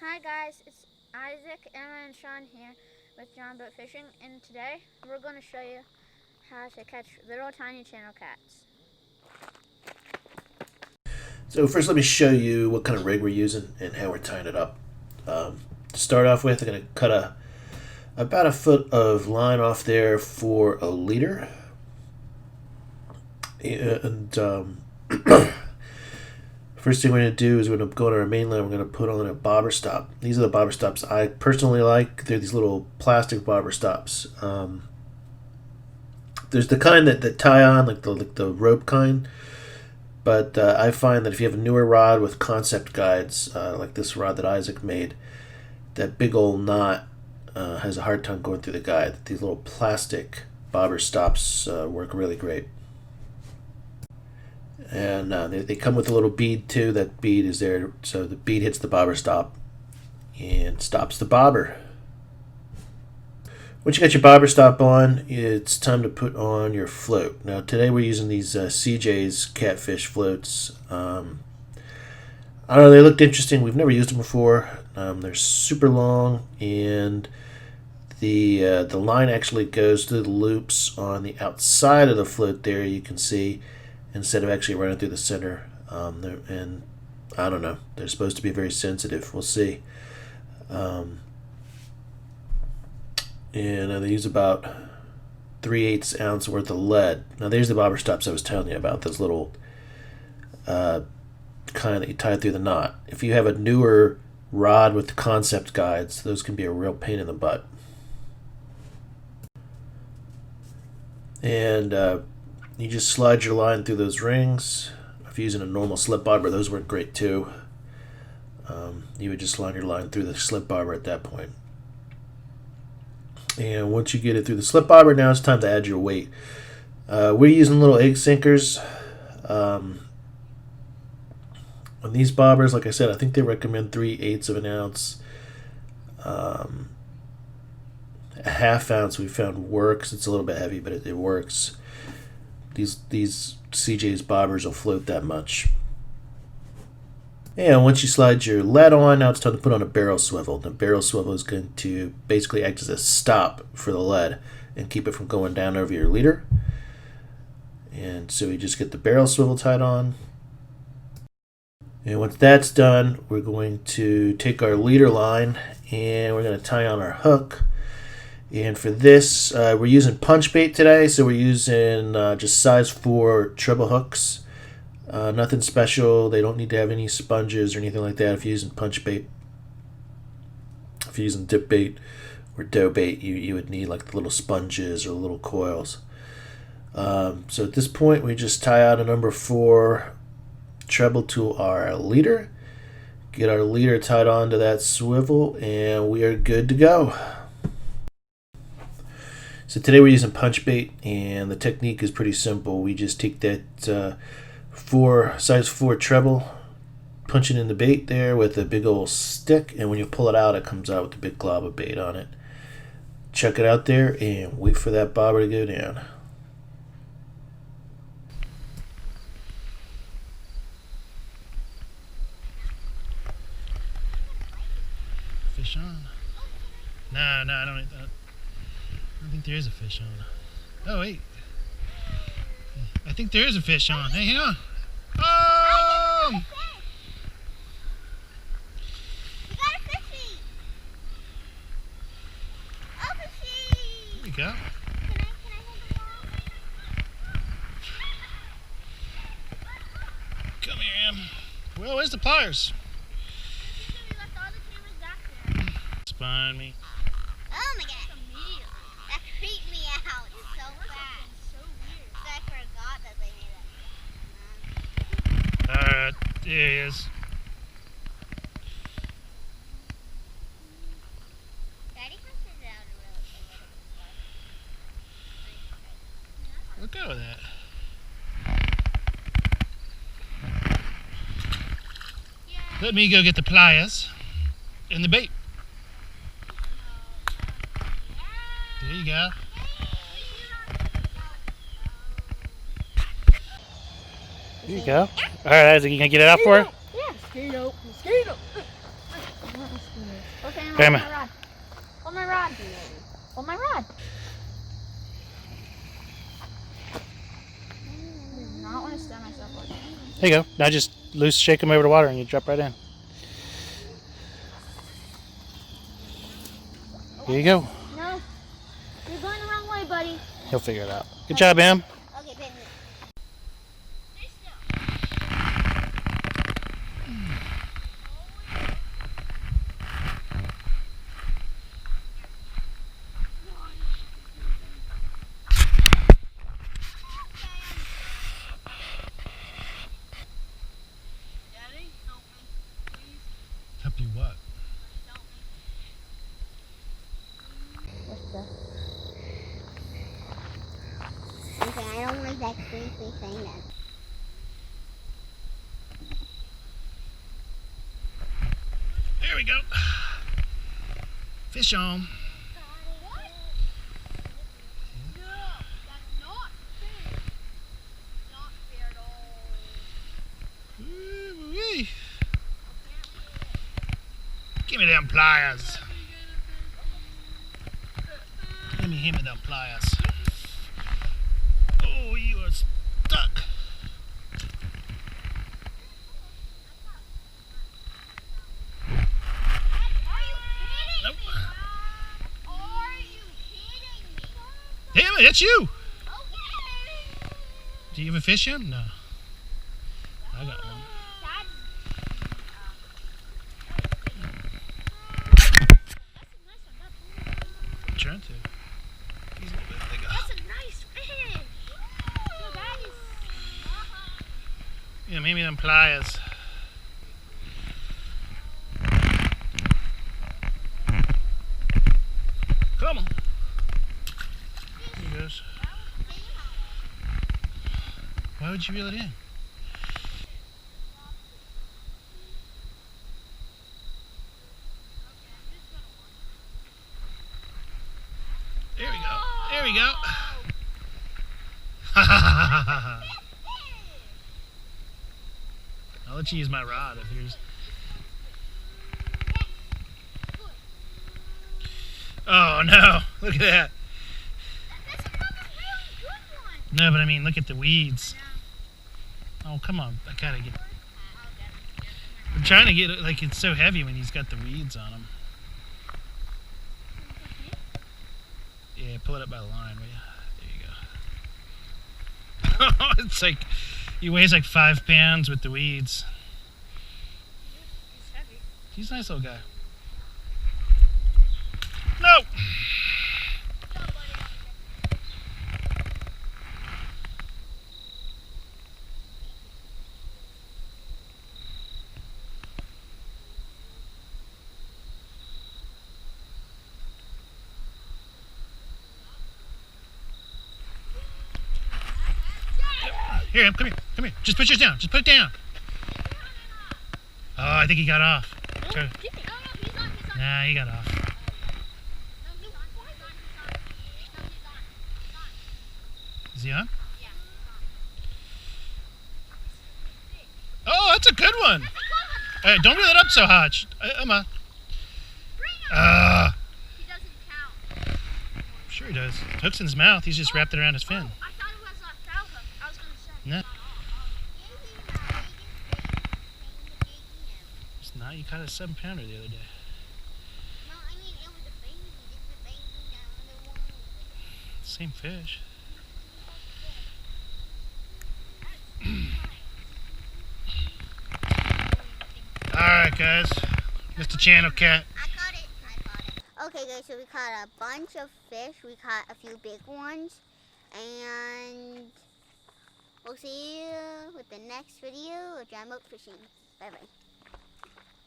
Hi guys, it's Isaac, Emma, and Sean here with John Boat Fishing, and today we're going to show you how to catch little tiny channel cats. So first let me show you what kind of rig we're using and how we're tying it up. To start off with, I'm going to cut about a foot of line off there for a leader. And first thing we're going to do is we're going to go on our main line, we're going to put on a bobber stop. These are the bobber stops I personally like. They're these little plastic bobber stops. There's the kind that tie on, like the rope kind. But I find that if you have a newer rod with concept guides, like this rod that Isaac made, that big old knot has a hard time going through the guide. These little plastic bobber stops work really great. And they come with a little bead too. That bead is there, so the bead hits the bobber stop and stops the bobber. Once you got your bobber stop on, it's time to put on your float. Now today we're using these CJ's catfish floats. I don't know, they looked interesting. We've never used them before. They're super long, and the line actually goes through the loops on the outside of the float there, you can see, instead of actually running through the center. And I don't know, they're supposed to be very sensitive. We'll see. And they use about 3/8 ounce worth of lead. Now there's the bobber stops I was telling you about, those little kind that you tie through the knot. If you have a newer rod with the concept guides, those can be a real pain in the butt. And you just slide your line through those rings. If you're using a normal slip bobber, those work great too. You would just slide your line through the slip bobber at that point. And once you get it through the slip bobber, now it's time to add your weight. We're using little egg sinkers. On these bobbers, like I said, I think they recommend 3/8 of an ounce. A half ounce we found works. It's a little bit heavy, but it works. These CJ's bobbers will float that much. And once you slide your lead on, now it's time to put on a barrel swivel. The barrel swivel is going to basically act as a stop for the lead and keep it from going down over your leader. And so we just get the barrel swivel tied on. And once that's done, we're going to take our leader line and we're going to tie on our hook. And for this, we're using punch bait today, so we're using just size 4 treble hooks. Nothing special. They don't need to have any sponges or anything like that. If you're using punch bait, if you're using dip bait or dough bait, you would need like the little sponges or little coils. So at this point, we just tie out a number 4 treble to our leader, get our leader tied onto that swivel, and we are good to go. So today we're using punch bait, and the technique is pretty simple. We just take that size 4 treble, punch it in the bait there with a big old stick, and when you pull it out, it comes out with a big glob of bait on it. Chuck it out there and wait for that bobber to go down. Fish on? No, I don't think there is a fish on. Oh wait, I think there is a fish on. Hey, hang on. Oh! We got a fishy! Oh, fishy! There we go. Can I hold the ball? Come here, Em. Well, where's the pliers? We left all the cameras back there. Spine me. Oh my god. That creeped me out so fast. So weird. So I forgot that they made that. Alright, there he is. Daddy hunted it out a little Look over that. Let me go get the pliers and the bait. There you go. There you go. Alright, Isaac, you gonna get it out for her? Yeah, skate out. Okay, hold Grandma. my rod. Hold my rod. Hold my rod. I do not want to stand myself like that. There you go. Now just loose, shake him over the water, and you drop right in. Here you go. No, you're going the wrong way, buddy. He'll figure it out. Good job, Em. Okay, baby. Help you what? Okay, I don't like that creepy thing then. There we go. Fish on. Woo-wee. Give me them pliers. Give me them pliers. Oh, you are stuck. Nope. Damn it, that's you. Do you have a fish in? No. I got one. I'm trying to. He's a little bit bigger. That's a nice fish. Dude, that is. Yeah, maybe them pliers. Come on. There he goes. Why would you reel it in? There we go. There we go. I'll let you use my rod if yours. Oh no! Look at that. That's another really good one. No, but I mean, look at the weeds. Oh come on! I gotta get. I'm trying to get it like it's so heavy when he's got the weeds on him. Yeah, pull it up by the line, will you? There you go. It's like he weighs like 5 pounds with the weeds. It's heavy. He's a nice little guy. No. Here, come here, come here. Just put yours down. Just put it down. Oh, I think he got off. Sure. Keep it. He's on. Nah, he got off. Is he on? Oh, that's a good one. Hey, don't reel it up so hard. Emma. He doesn't count. Sure he does. Hook's in his mouth. He's just wrapped it around his fin. I thought it was a foul hook. I was going to say. No. It's not. You caught a 7-pounder the other day. No, I mean it was a baby. It's a baby down the water. Same fish. Alright, guys. Mr. Channel Cat. I caught it. Okay, guys, so we caught a bunch of fish. We caught a few big ones. And we'll see you with the next video of Giant Boat Fishing. Bye-bye.